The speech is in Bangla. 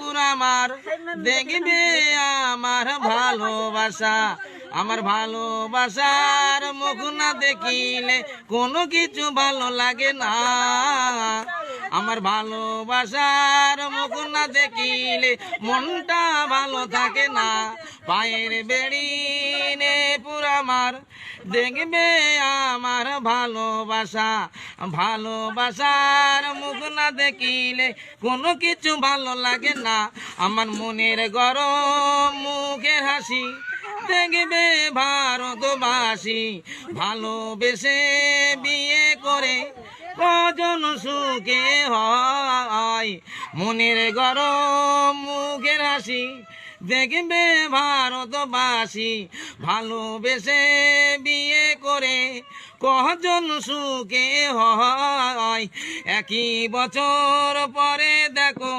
পুরামার দেখবে আমার ভালোবাসা। আমার ভালোবাসার মুখ না দেখিলে কোনো কিছু ভালো লাগে না। আমার ভালোবাসার মুখ না দেখিলে মনটা ভালো থাকে না। পায়ের বেড়ি নে পুরামার দেখবে আমার ভালোবাসা। ভালোবাসার মুখ না দেখিলে কোনো কিছু ভালো লাগে না। আমার মনের গরম মুখের হাসি দেখবে ভারতবাসী। ভালোবেসে বিয়ে করে কজন সুখে হয়। মনের গরম মুখের হাসি দেখবে ভারতবাসী। ভালোবেসে বিয়ে করে কজন সুখে হয়। একই বছর পরে দেখো